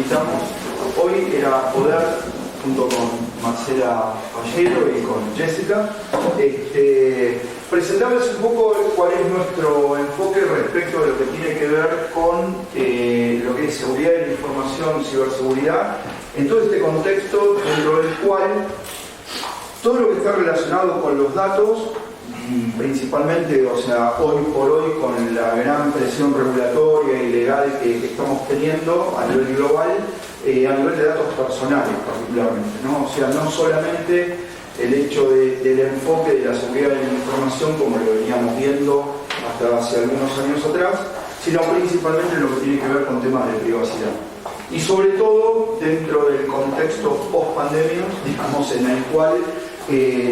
invitamos hoy era poder, junto con Marcela Fallero y con Jessica, presentarles un poco cuál es nuestro enfoque respecto a lo que tiene que ver con lo que es seguridad de la información, ciberseguridad, en todo este contexto dentro del cual todo lo que está relacionado con los datos, principalmente, o sea, hoy por hoy con la gran presión regulatoria y legal que estamos teniendo a nivel global, a nivel de datos personales particularmente, ¿no? O sea, no solamente el hecho del enfoque de la seguridad de la información como lo veníamos viendo hasta hace algunos años atrás, sino principalmente lo que tiene que ver con temas de privacidad. Y sobre todo dentro del contexto post-pandemia, digamos, en el cual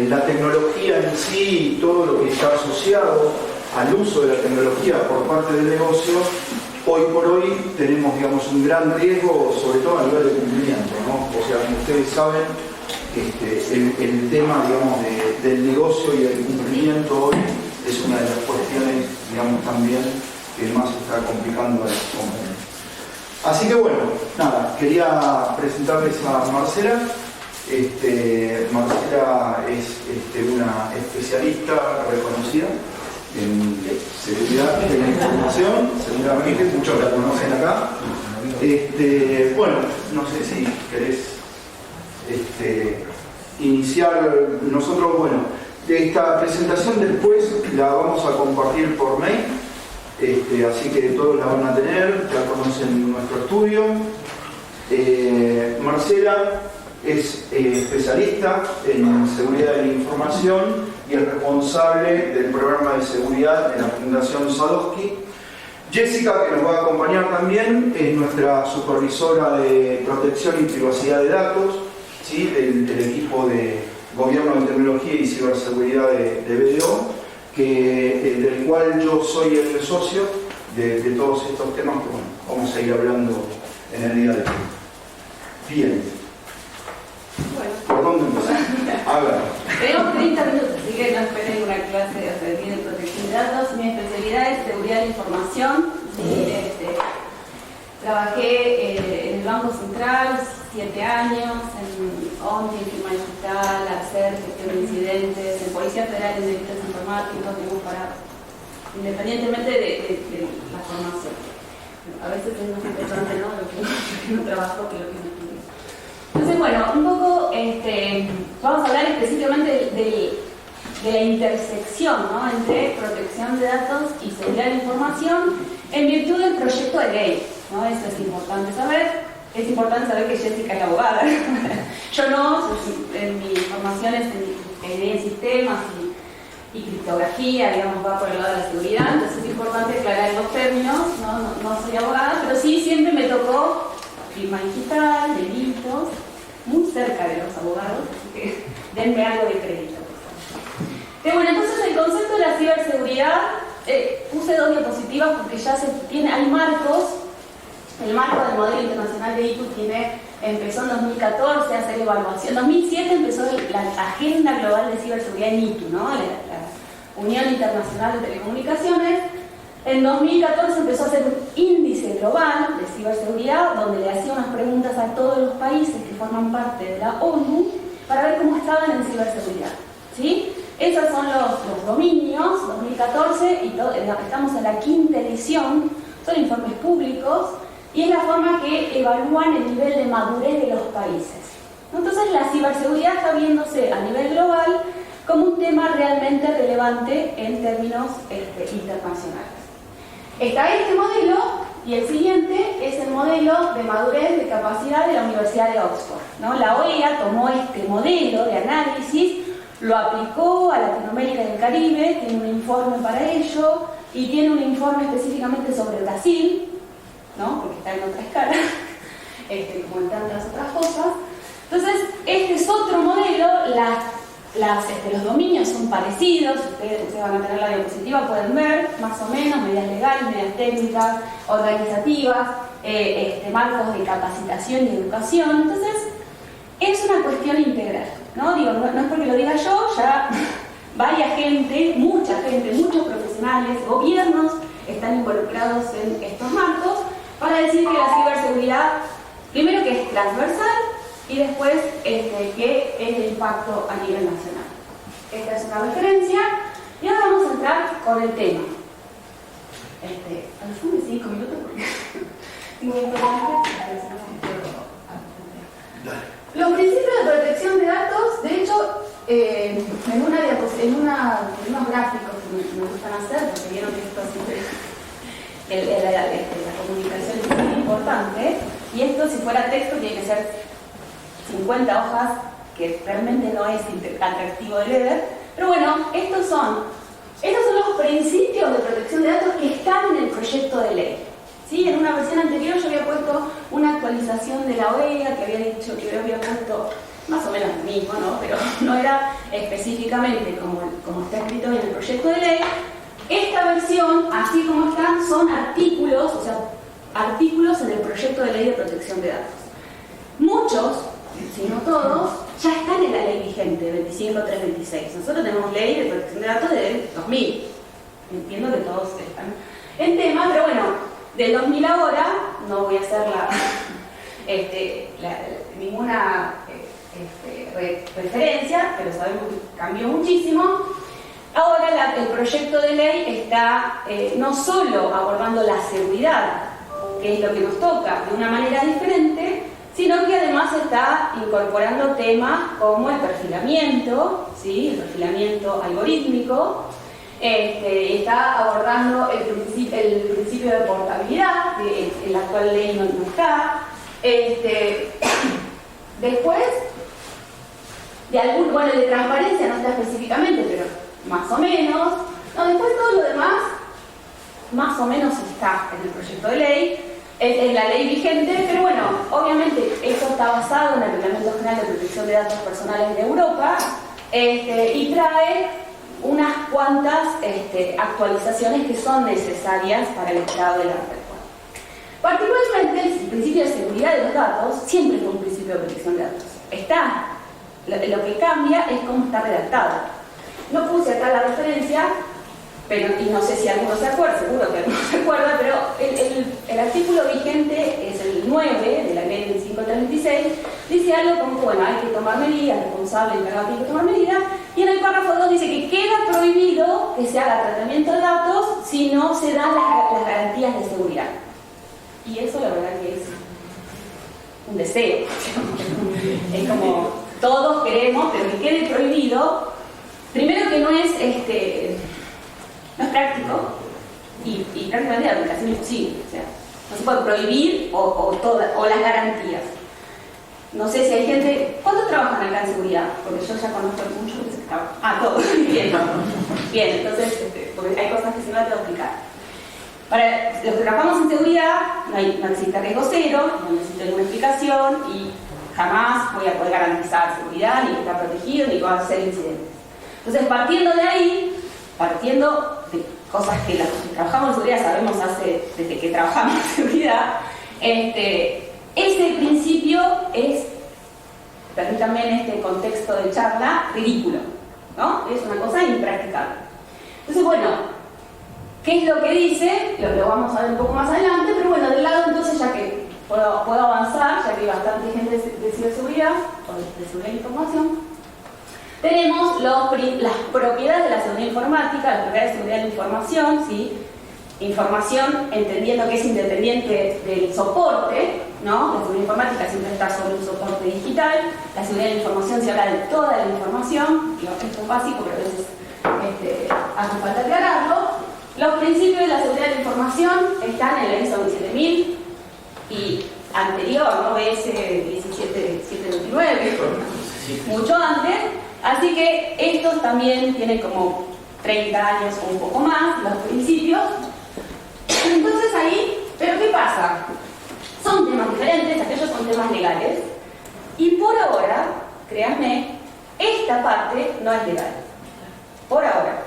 la tecnología en sí y todo lo que está asociado al uso de la tecnología por parte del negocio, hoy por hoy tenemos, digamos, un gran riesgo, sobre todo a nivel de cumplimiento, ¿no? O sea, como ustedes saben, el tema, digamos, del negocio y el cumplimiento hoy es una de las cuestiones, digamos, también que más está complicando a las compañías. Así que bueno, nada, quería presentarles a Marcela. Marcela es una especialista reconocida en seguridad de la información, seguramente muchos la conocen acá. Bueno, no sé si querés iniciar. Nosotros, bueno, esta presentación después la vamos a compartir por mail, así que todos la van a tener, ya conocen nuestro estudio. Marcela es especialista en seguridad de la información y es responsable del programa de seguridad en la Fundación Sadowski. Jessica, que nos va a acompañar también, es nuestra supervisora de protección y privacidad de datos, ¿sí? del equipo de Gobierno de Tecnología y Ciberseguridad de BDO, del cual yo soy el socio de todos estos temas que bueno, vamos a ir hablando en el día de hoy. Bien. ¿Por dónde empezar? A ver. Tenemos 30 minutos, así que no esperen una clase de protección de datos. Mi especialidad es seguridad de la información. Trabajé en el Banco Central 7 años, en ONTI, en firma digital, hacer gestión de incidentes, en Policía Federal en delitos informáticos, independientemente de la formación. A veces es más importante, ¿no?, lo que uno trabajó que lo que uno estudió. Entonces, bueno, un poco vamos a hablar específicamente de la intersección, ¿no?, entre protección de datos y seguridad de la información en virtud del proyecto de ley, ¿no? Eso es importante saber. Es importante saber que Jessica es abogada. Yo no, mi formación es en ingeniería en sistemas y criptografía, digamos, va por el lado de la seguridad, entonces es importante aclarar los términos. No soy abogada, pero sí siempre me tocó firma digital, delitos, muy cerca de los abogados, así que denme algo de crédito. Bueno, entonces el concepto de la ciberseguridad, puse 2 diapositivas porque ya hay marcos. El marco del modelo internacional de ITU empezó en 2014 a hacer evaluación. En 2007 empezó la Agenda Global de Ciberseguridad en ITU, ¿no?, la Unión Internacional de Telecomunicaciones. En 2014 empezó a hacer un índice global de ciberseguridad donde le hacía unas preguntas a todos los países que forman parte de la ONU para ver cómo estaban en ciberseguridad, ¿sí? Esos son los dominios, 2014, y estamos en la 5ª edición, son informes públicos, y es la forma que evalúan el nivel de madurez de los países. Entonces la ciberseguridad está viéndose a nivel global como un tema realmente relevante en términos internacionales. Está este modelo, y el siguiente es el modelo de madurez de capacidad de la Universidad de Oxford, ¿no? La OEA tomó este modelo de análisis, lo aplicó a Latinoamérica y el Caribe, tiene un informe para ello, y tiene un informe específicamente sobre Brasil, ¿no?, porque está en otra escala, como en tantas otras cosas. Entonces, este es otro modelo. Los dominios son parecidos, ustedes van a tener la diapositiva, pueden ver más o menos medidas legales, medidas técnicas, organizativas, marcos de capacitación y educación. Entonces, es una cuestión integral, ¿no? Digo, no es porque lo diga yo, ya varias gente, muchos profesionales, gobiernos están involucrados en estos marcos para decir que la ciberseguridad Primero que es transversal y después que es el impacto a nivel nacional. Esta es una referencia y ahora vamos a entrar con el tema. Alfonso, 5 minutos porque tengo importante. Los principios de protección de datos, de hecho, en unos gráficos que me gustan hacer, porque vieron que esto siempre la comunicación es muy importante, y esto si fuera texto tiene que ser 50 hojas, que realmente no es atractivo de leer, pero bueno, estos son los principios de protección de datos que están en el proyecto de ley. ¿Sí? En una versión anterior yo había puesto una actualización de la OEA, que había dicho que yo había puesto más o menos lo mismo, ¿no? Pero no era específicamente como está escrito en el proyecto de ley. Esta versión, así como están, son artículos, o sea, artículos en el proyecto de ley de protección de datos. Muchos, si no todos, ya están en la ley vigente, 25.326. Nosotros tenemos ley de protección de datos del 2000. Entiendo que todos están en tema, pero bueno, del 2000 ahora, no voy a hacer ninguna referencia, pero sabemos que cambió muchísimo. Ahora el proyecto de ley está no solo abordando la seguridad, que es lo que nos toca, de una manera diferente, sino que además está incorporando temas como el perfilamiento, ¿sí? El perfilamiento algorítmico. Está abordando el principio de portabilidad, que en la actual ley no está. Después, el de transparencia no está específicamente, pero más o menos. No, después todo lo demás, más o menos está en el proyecto de ley, en la ley vigente, pero bueno, obviamente esto está basado en el Reglamento General de Protección de Datos Personales de Europa, y trae unas cuantas actualizaciones que son necesarias para el estado de la red. Particularmente el principio de seguridad de los datos siempre fue un principio de protección de datos. Lo que cambia es cómo está redactado. No puse acá la referencia, y no sé si alguno se acuerda, seguro que alguno se acuerda, pero el artículo vigente es el 9 de la ley 2536, dice algo como que bueno, hay que tomar medidas, el responsable encargado tiene que tomar medidas, y en el párrafo 2 dice que queda prohibido que se haga tratamiento de datos si no se dan las garantías de seguridad. Y eso la verdad que es un deseo. Es como todos queremos, pero que quede prohibido. Primero que no es práctico y prácticamente la aplicación es imposible. O sea, no se puede prohibir o las garantías. No sé si hay gente... ¿Cuántos trabajan acá en seguridad? Porque yo ya conozco muchos que trabajan. Todos. Bien. Bien, entonces, porque hay cosas que si no las tengo que explicar. Para los que trabajamos en seguridad, no existe riesgo cero, no necesito ninguna explicación y jamás voy a poder garantizar seguridad, ni que está protegido, ni que va a ser incidentes. Entonces, partiendo de ahí, partiendo de cosas que los que trabajamos en seguridad sabemos desde que trabajamos en seguridad, ese principio es, permítanme en este contexto de charla, ridículo, ¿no? Es una cosa impracticable. Entonces, bueno, ¿qué es lo que dice? Lo vamos a ver un poco más adelante, pero bueno, del lado entonces, ya que puedo avanzar, ya que hay bastante gente de ciberseguridad, o de seguridad de información, tenemos las propiedades de la seguridad informática, las propiedades de seguridad de la información, ¿sí? Información entendiendo que es independiente del soporte, ¿no? La seguridad informática siempre está sobre un soporte digital, la seguridad de la información se habla de toda la información, esto es básico, pero a veces hace falta aclararlo. Los principios de la seguridad de la información están en la ISO 27000 y anterior, ¿no? BS 17729, mucho antes, así que estos también tienen como 30 años o un poco más, los principios. Entonces ahí, ¿pero qué pasa? Son temas diferentes, aquellos son temas legales, y por ahora, créanme, esta parte no es legal. Por ahora.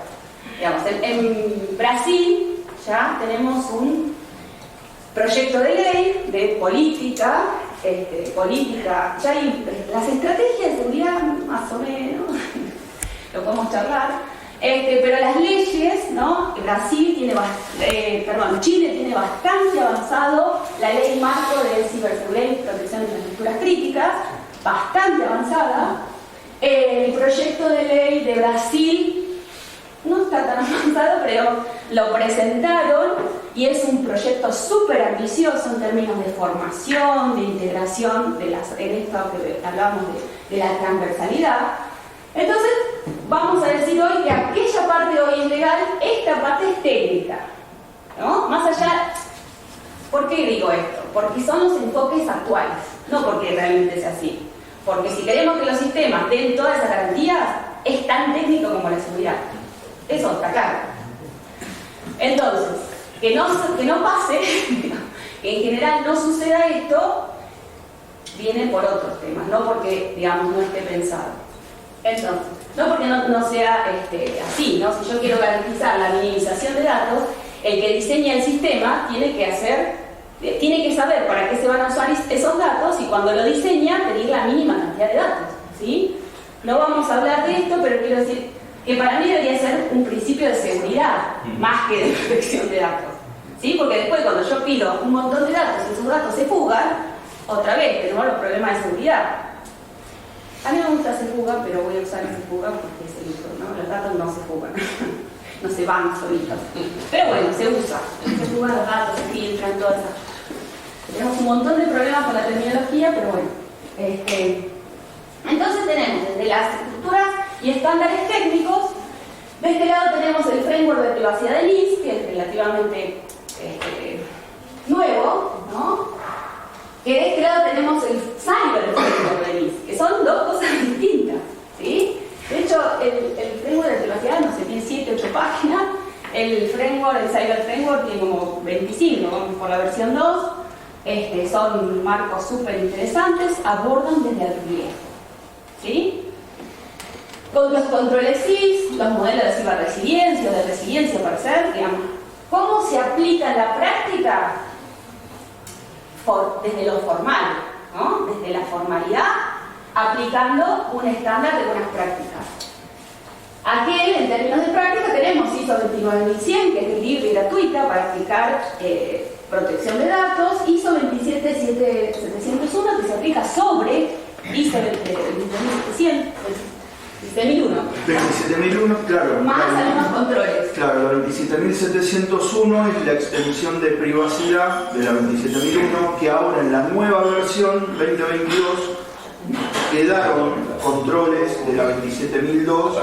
Digamos, en Brasil ya tenemos un proyecto de ley de política, ya hay las estrategias de seguridad más o menos, lo podemos charlar, pero las leyes, ¿no? Chile tiene bastante avanzado la ley marco de ciberseguridad y protección de infraestructuras críticas, bastante avanzada. El proyecto de ley de Brasil no está tan avanzado, pero lo presentaron y es un proyecto súper ambicioso en términos de formación, de integración, en esto que hablamos de la transversalidad. Entonces, vamos a decir hoy que aquella parte hoy es legal, esta parte es técnica, ¿no? Más allá, ¿por qué digo esto? Porque son los enfoques actuales, no porque realmente sea así. Porque si queremos que los sistemas den todas esas garantías, es tan técnico como la seguridad. Eso está claro. Entonces, que no pase, que en general no suceda esto, viene por otros temas, no porque, digamos, no esté pensado. Entonces, no porque no sea así, ¿no? Si yo quiero garantizar la minimización de datos, el que diseña el sistema tiene que saber para qué se van a usar esos datos y cuando lo diseña pedir la mínima cantidad de datos, ¿sí? No vamos a hablar de esto, pero quiero decir que para mí debería ser un principio de seguridad más que de protección de datos, ¿sí? Porque después cuando yo pido un montón de datos y esos datos se fugan, otra vez tenemos los problemas de seguridad. A mí me gusta se fuga, pero voy a usar ese fuga porque es el uso, ¿no? Los datos no se fugan, no se van solitos. Pero bueno, se usa, se fugan los datos, se filtran, todas esas cosas. Tenemos un montón de problemas con la terminología, pero bueno. Entonces tenemos desde las estructuras y estándares técnicos. De este lado tenemos el framework de privacidad de LIS, que es relativamente nuevo, ¿no? Que de este lado tenemos el cyber framework de LIS, que son dos cosas distintas, ¿sí? De hecho, el framework de privacidad, no sé, tiene 7, 8 páginas. El cyber framework tiene como 25, vamos por la versión 2. Son marcos súper interesantes, abordan desde el riesgo, ¿sí? Con los controles CIS, los modelos de ciberresiliencia o de resiliencia para ser, digamos, ¿cómo se aplica en la práctica? Desde lo formal, ¿no? Desde la formalidad, aplicando un estándar de buenas prácticas. Aquí, en términos de práctica, tenemos ISO 29100, que es libre y gratuita para aplicar protección de datos, ISO 27701, que se aplica sobre ISO 27001. 27001, claro. Más algunos controles. Claro, la 27701 es la extensión de privacidad de la 27001, que ahora en la nueva versión 2022 quedaron controles de la 27002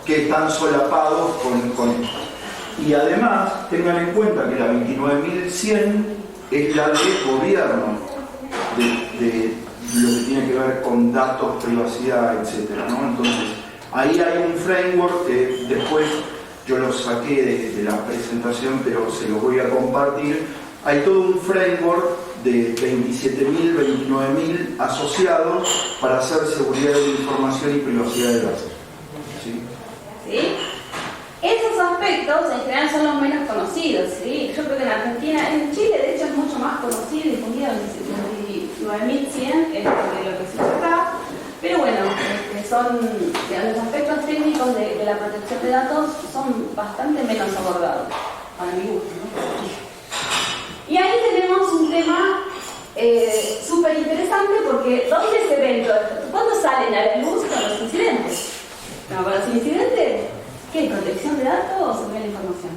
que están solapados con y además tengan en cuenta que la 29100 es la de gobierno de lo que tiene que ver con datos, privacidad, etcétera, ¿no? Entonces ahí hay un framework que después yo lo saqué de la presentación, pero se lo voy a compartir. Hay todo un framework de 27.000, 29.000 asociados para hacer seguridad de la información y privacidad de datos. ¿Sí? ¿Sí? Esos aspectos en general son los menos conocidos, ¿sí? Yo creo que en Argentina, en Chile de hecho es mucho más conocido y difundido el 9.100 es lo que se hizo acá, pero bueno, los aspectos técnicos de la protección de datos son bastante menos abordados, para mi gusto, ¿no? Y ahí tenemos un tema súper interesante porque ¿dónde se ven todo esto? ¿Cuándo salen a la luz con los incidentes? No, con los incidentes, ¿qué? ¿Protección de datos o seguridad de la información?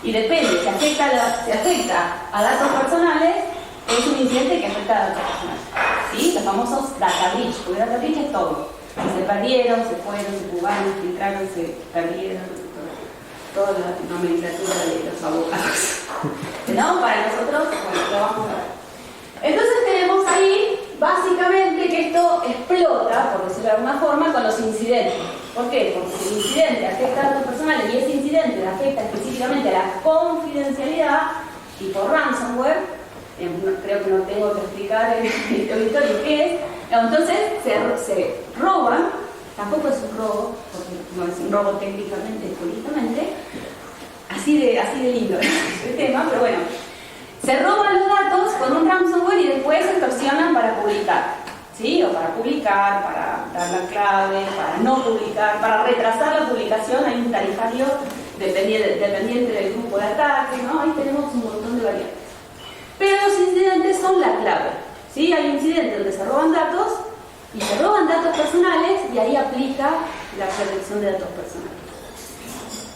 Y depende, si afecta a datos personales, es un incidente que afecta a datos personales, ¿sí? Los famosos data breach, porque data breach es todo. Se perdieron, se fueron, se fugaron, se filtraron, se perdieron, toda la nomenclatura de los abogados. ¿No? Para nosotros, bueno, lo vamos a ver. Entonces tenemos ahí, básicamente, que esto explota, por decirlo de alguna forma, con los incidentes. ¿Por qué? Porque si el incidente afecta a datos personales y ese incidente afecta específicamente a la confidencialidad, tipo ransomware, creo que no tengo que explicar en el auditorio qué es, entonces se roban, tampoco es un robo, porque no es un robo técnicamente, políticamente, así de lindo el tema, pero bueno, se roban los datos con un ransomware y después se extorsionan para publicar, ¿sí? O para publicar, para dar la clave, para no publicar, para retrasar la publicación. Hay un tarifario dependiente del grupo de ataque, ¿no? tenemos un montón de variantes. Pero los incidentes son la clave, ¿sí? Hay incidentes donde se roban datos, y se roban datos personales, y ahí aplica la protección de datos personales.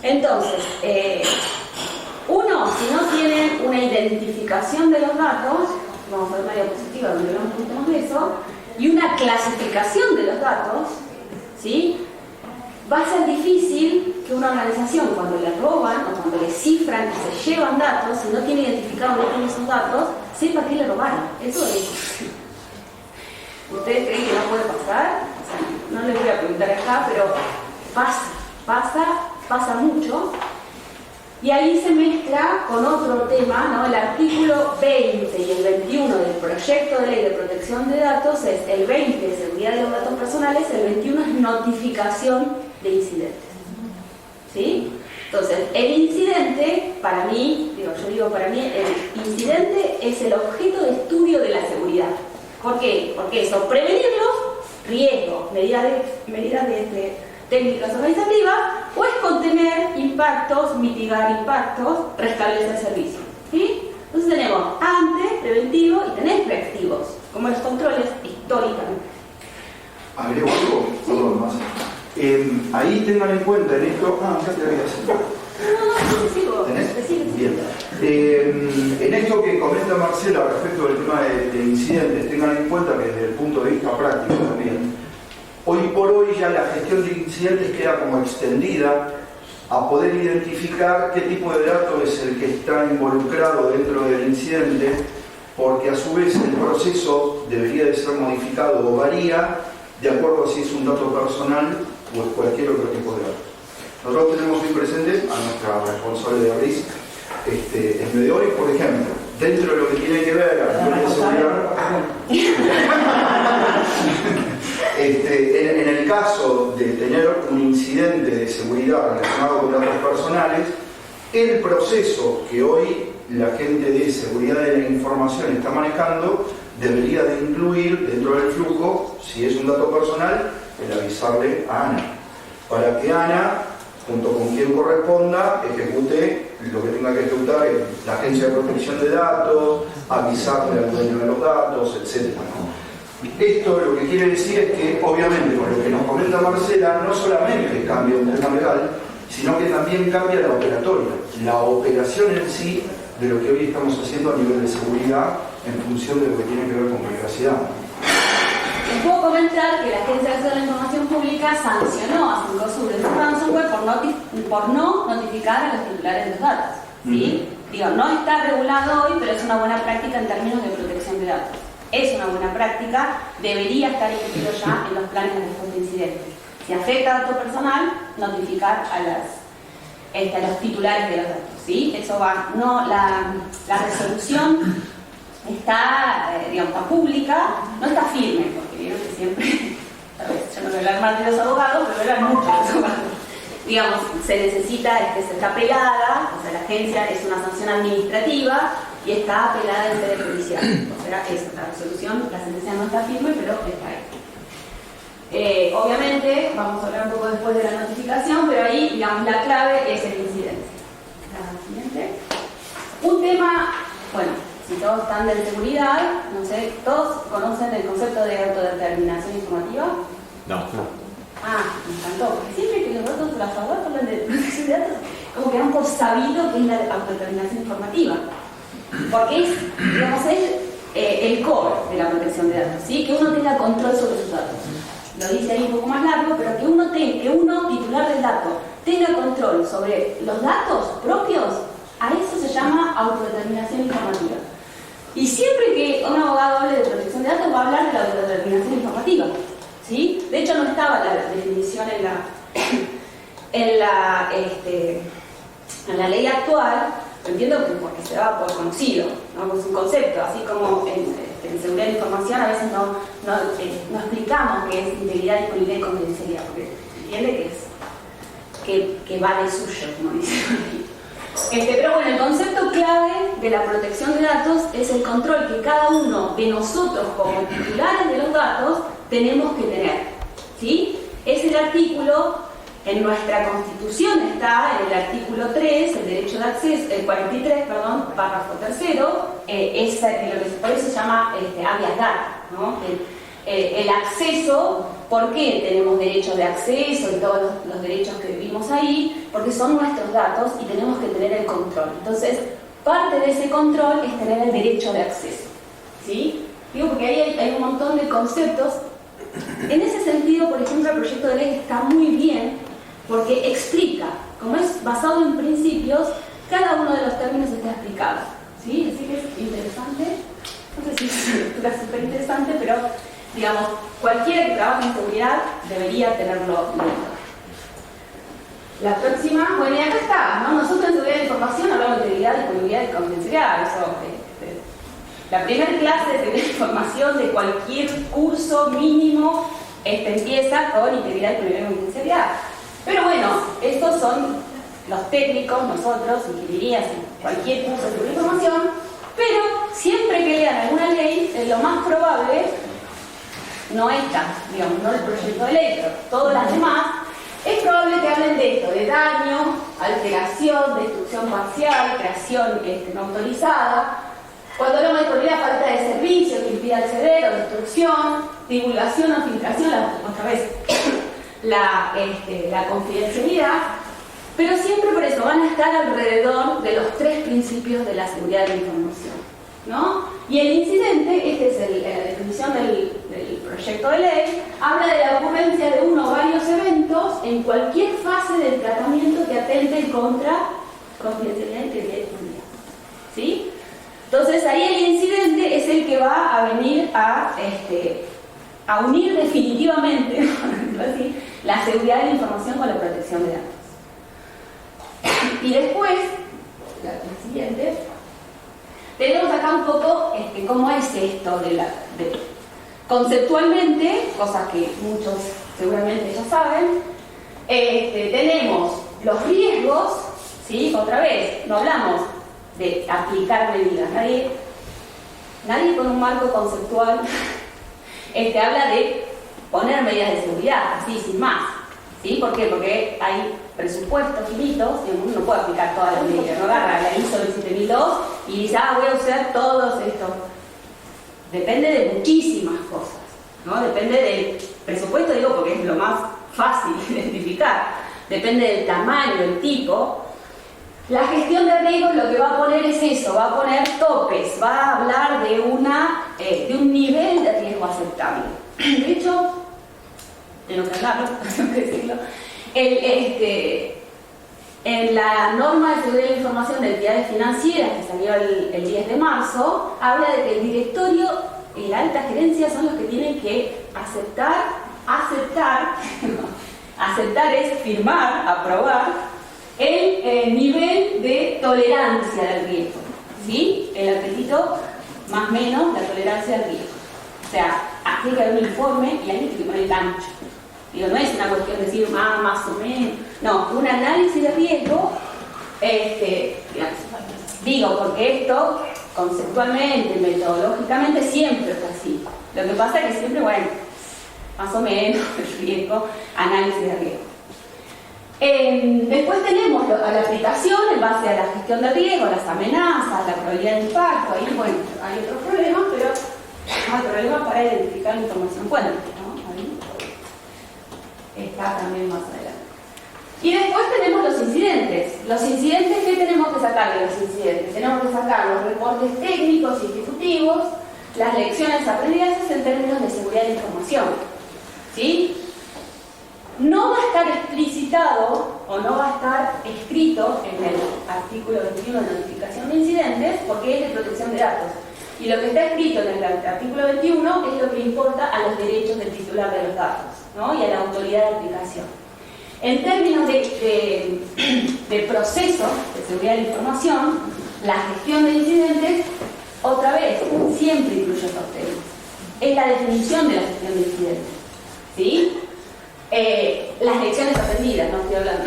Entonces, uno, si no tiene una identificación de los datos, vamos a ver una diapositiva donde hablamos un poquito más de eso, y una clasificación de los datos, ¿sí? Va a ser difícil que una organización, cuando le roban o cuando le cifran y se llevan datos, si no tiene identificado dónde tienen esos datos, sepa qué le robaron. Eso es. ¿Ustedes creen que no puede pasar? O sea, no les voy a preguntar acá, pero pasa mucho. Y ahí se mezcla con otro tema, ¿no? El artículo 20 y el 21 del proyecto de ley de protección de datos es el 20 es seguridad de los datos personales, el 21 es notificación de incidentes. ¿Sí? Entonces, el incidente, para mí, el incidente es el objeto de estudio de la seguridad. ¿Por qué? Porque eso, prevenirlos, riesgos, medidas técnicas organizativas, o es contener impactos, mitigar impactos, restablecer servicios. ¿Sí? Entonces tenemos ante, preventivo, y tenés reactivos, como los controles históricamente. Agrego algo, perdón, más. Ahí tengan en cuenta en esto. Ya te había No, Bien. En esto que comenta Marcela respecto del tema de incidentes, tengan en cuenta que desde el punto de vista práctico también, hoy por hoy ya la gestión de incidentes queda como extendida a poder identificar qué tipo de dato es el que está involucrado dentro del incidente, porque a su vez el proceso debería de ser modificado o varía de acuerdo a si es un dato personal o es cualquier otro tipo de dato. Nosotros tenemos muy presente a nuestra responsable de RIS, en medio de hoy, por ejemplo, dentro de lo que tiene que ver a nivel de seguridad, en el caso de tener un incidente de seguridad relacionado con datos personales, el proceso que hoy la gente de seguridad de la información está manejando debería de incluir dentro del flujo, si es un dato personal, el avisarle a ANA, para que ANA, junto con quien corresponda, ejecute lo que tenga que ejecutar en la Agencia de Protección de Datos, avisarle al dueño de los datos, etc. Esto lo que quiere decir es que, obviamente, con lo que nos comenta Marcela, no solamente cambia un tema legal, sino que también cambia la operatoria, la operación en sí de lo que hoy estamos haciendo a nivel de seguridad en función de lo que tiene que ver con privacidad. Les puedo comentar que la Agencia de Acceso a la Información Pública sancionó a Cencosud de ransomware por no notificar a los titulares de los datos. ¿Sí? Digo, no está regulado hoy, pero es una buena práctica en términos de protección de datos. Es una buena práctica, debería estar incluido ya en los planes de respuesta de incidentes. Si afecta a dato personal, notificar a los titulares de los datos. ¿Sí? Eso va, no, la resolución está, está pública, no está firme, porque vieron que siempre, a ver, yo no voy a hablar mal de los abogados, pero hablan mucho de los abogados. Digamos, se necesita que está apelada, o sea, la agencia es una sanción administrativa y está apelada en sede judicial. O sea, la resolución, la sentencia no está firme, pero está ahí. Obviamente, vamos a hablar un poco después de la notificación, pero ahí, digamos, la clave es el incidente. La siguiente. Un tema, bueno, si todos están de seguridad, no sé, ¿todos conocen el concepto de autodeterminación informativa? No. Me encantó, porque siempre que los datos de las abogadas hablan de protección de datos, como que dan por sabido que es la autodeterminación informativa. Porque es, digamos, el core de la protección de datos, ¿sí? Que uno tenga control sobre sus datos. Lo dice ahí un poco más largo, pero que uno, titular del dato, tenga control sobre los datos propios, a eso se llama autodeterminación informativa. Y siempre que un abogado hable de protección de datos va a hablar de la autodeterminación informativa. ¿Sí? De hecho, no estaba la definición en la ley actual, entiendo porque se da por conocido, ¿no? Es un concepto, así como en seguridad de información a veces no explicamos qué es integridad, disponibilidad y confidencialidad, porque entiende que va de suyo, como dicen aquí. Pero bueno, el concepto clave de la protección de datos es el control que cada uno de nosotros como titulares de los datos tenemos que tener. ¿Sí? Es el artículo En nuestra Constitución está en el artículo 3, el derecho de acceso, el 43, perdón, párrafo tercero, lo que por eso se llama habeas data, ¿no? El acceso. ¿Por qué tenemos derecho de acceso y todos los derechos que vivimos ahí? Porque son nuestros datos y tenemos que tener el control. Entonces, parte de ese control es tener el derecho de acceso, ¿sí? Digo porque ahí hay un montón de conceptos. En ese sentido, por ejemplo, el proyecto de ley está muy bien porque explica, como es basado en principios, cada uno de los términos está explicado, ¿sí? Así que es interesante. No sé si es una lectura súper interesante, pero digamos, cualquiera que trabaje en seguridad debería tenerlo listo. La próxima, bueno, y acá está, ¿no? Nosotros en seguridad de información hablamos de integridad, disponibilidad y confidencialidad. La primera clase de seguridad de información de cualquier curso mínimo empieza con integridad, disponibilidad y confidencialidad. Pero bueno, estos son los técnicos, nosotros, ingenierías, cualquier curso de seguridad de información, pero siempre que lean alguna ley, lo más probable, no esta, digamos, no el proyecto de ley, pero todas las demás, es probable que hablen de esto, de daño, alteración, destrucción parcial, creación no autorizada. Cuando hablamos de disponibilidad, falta de servicio que impide acceder o destrucción, divulgación o filtración, otra vez, la confidencialidad, pero siempre por eso van a estar alrededor de los tres principios de la seguridad de la información, ¿no? Y el incidente, esta es la definición del proyecto de ley, habla de la ocurrencia de uno o varios eventos en cualquier fase del tratamiento que atente contra confidencialidad, integridad y disponibilidad, ¿sí? Entonces ahí el incidente es el que va a venir a unir definitivamente, así, la seguridad de la información con la protección de datos. Y después, la siguiente, tenemos acá un poco cómo es esto conceptualmente, cosas que muchos seguramente ya saben. Tenemos los riesgos, ¿sí? Otra vez, no hablamos de aplicar medidas, nadie con un marco conceptual habla de poner medidas de seguridad, así, sin más, ¿sí? ¿Por qué? Porque hay presupuestos finitos y uno no puede aplicar todas las medidas, no agarra la ISO 27002 y dice, voy a usar todos estos. Depende de muchísimas cosas, ¿no? Depende del presupuesto, digo, porque es lo más fácil de identificar. Depende del tamaño, del tipo. La gestión de riesgos lo que va a poner es eso, va a poner topes, va a hablar de un nivel de riesgo aceptable. De hecho, tengo que hablarlo, tengo que decirlo, en la norma de seguridad de la información de entidades financieras que salió el 10 de marzo, habla de que el directorio y la alta gerencia son los que tienen que aceptar es firmar, aprobar el nivel de tolerancia del riesgo, ¿sí? El apetito más o menos la tolerancia del riesgo. O sea, aquí hay que haber un informe y alguien tiene que poner el gancho. Digo, no es una cuestión de decir más o menos, no, un análisis de riesgo, digo, porque esto conceptualmente, metodológicamente siempre es así. Lo que pasa es que siempre, bueno, más o menos el riesgo, análisis de riesgo. Después tenemos a la aplicación en base a la gestión de riesgo, las amenazas, la probabilidad de impacto, ahí bueno, hay otros problemas, pero hay problemas para identificar la información fuente, ¿no? Ahí está también más adelante. Y después tenemos los incidentes. Los incidentes, ¿qué tenemos que sacar de los incidentes? Tenemos que sacar los reportes técnicos y ejecutivos, las lecciones aprendidas en términos de seguridad de la información, ¿sí? No va a estar explicitado o no va a estar escrito en el artículo 21 de notificación de incidentes porque es de protección de datos. Y lo que está escrito en el artículo 21 es lo que importa a los derechos del titular de los datos, ¿no? Y a la autoridad de aplicación. En términos de proceso de seguridad de la información, la gestión de incidentes, otra vez, siempre incluye estos temas. Es la definición de la gestión de incidentes, ¿sí? Las lecciones aprendidas, no estoy hablando,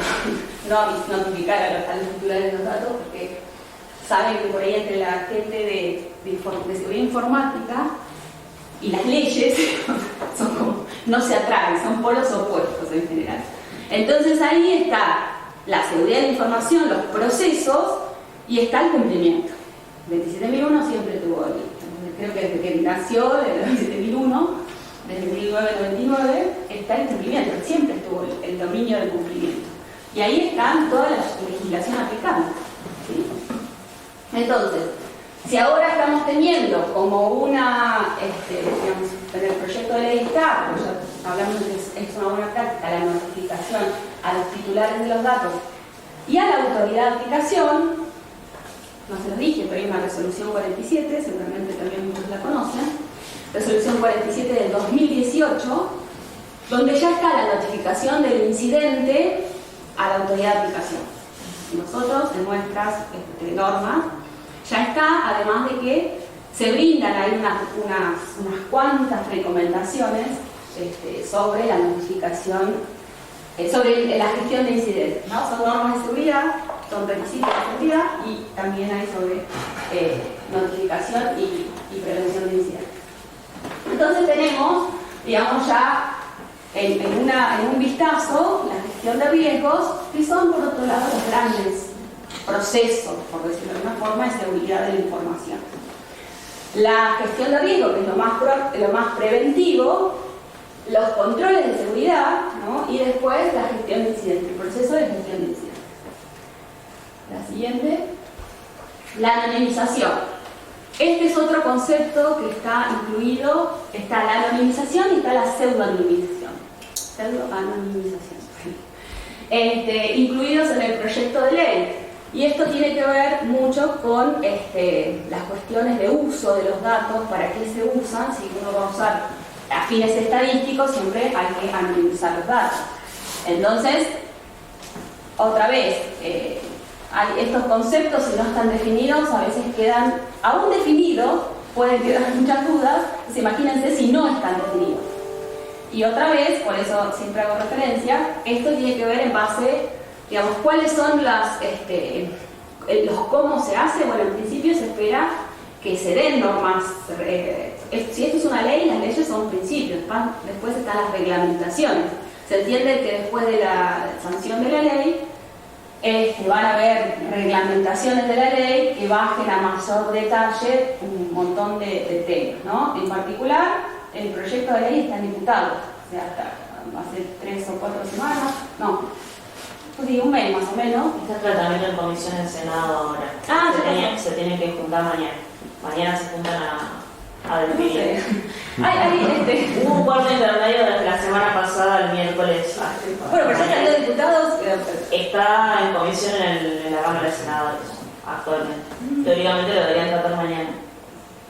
no notificar a los titulares de los datos, porque saben que por ahí entre la gente de seguridad informática y las leyes son como, no se atraen, son polos opuestos en general. Entonces ahí está la seguridad de la información, los procesos, y está el cumplimiento. 27001 siempre tuvo, creo que desde que nació, el 27001, desde 1999, está el cumplimiento, siempre estuvo el dominio del cumplimiento. Y ahí están toda la legislación aplicable, ¿sí? Entonces, si ahora estamos teniendo como una, digamos, en el proyecto de ley está, pues ya hablamos de que es una buena práctica, la notificación a los titulares de los datos y a la autoridad de aplicación, no se los dije, pero hay una resolución 47, seguramente también muchos la conocen, resolución 47 del 2018, donde ya está la notificación del incidente a la autoridad de aplicación. Nosotros, en nuestras normas, ya está, además de que se brindan ahí unas cuantas recomendaciones sobre la notificación, sobre la gestión de incidentes, ¿no? Son normas de seguridad, son requisitos de seguridad y también hay sobre notificación y prevención de incidentes. Entonces tenemos, digamos, ya en un vistazo la gestión de riesgos, que son por otro lado los grandes procesos, por decirlo de alguna forma, de seguridad de la información. La gestión de riesgo, que es lo más preventivo, los controles de seguridad, ¿no? Y después la gestión de incidentes, el proceso de gestión de incidentes. La siguiente, la anonimización. Este es otro concepto que está incluido, está la anonimización y está la pseudoanonimización. Pseudoanonimización. Incluidos en el proyecto de ley. Y esto tiene que ver mucho con las cuestiones de uso de los datos, para qué se usan. Si uno va a usar a fines estadísticos, siempre hay que anonimizar los datos. Entonces, otra vez, estos conceptos, si no están definidos, a veces quedan, aún definidos, pueden quedar muchas dudas. Pues imagínense si no están definidos. Y otra vez, por eso siempre hago referencia, esto tiene que ver en base, digamos, cuáles son los cómo se hace. Bueno, en principio se espera que se den normas. Si esto es una ley, las leyes son principios, después están las reglamentaciones. Se entiende que después de la sanción de la ley, van a haber reglamentaciones de la ley que bajen a mayor detalle un montón de temas, ¿no? En particular, el proyecto de ley está en diputados, o sea, hasta hace 3 o 4 semanas, no, pues digo, un mes más o menos. Está tratamiento en comisión en Senado ahora. Se tiene que juntar mañana. Mañana se juntan a definir. No Hubo un cuarto intermedio desde la semana pasada, el miércoles. Bueno, pero ya salió de diputados. Está en comisión en la Cámara de Senadores actualmente. Teóricamente lo deberían tratar mañana.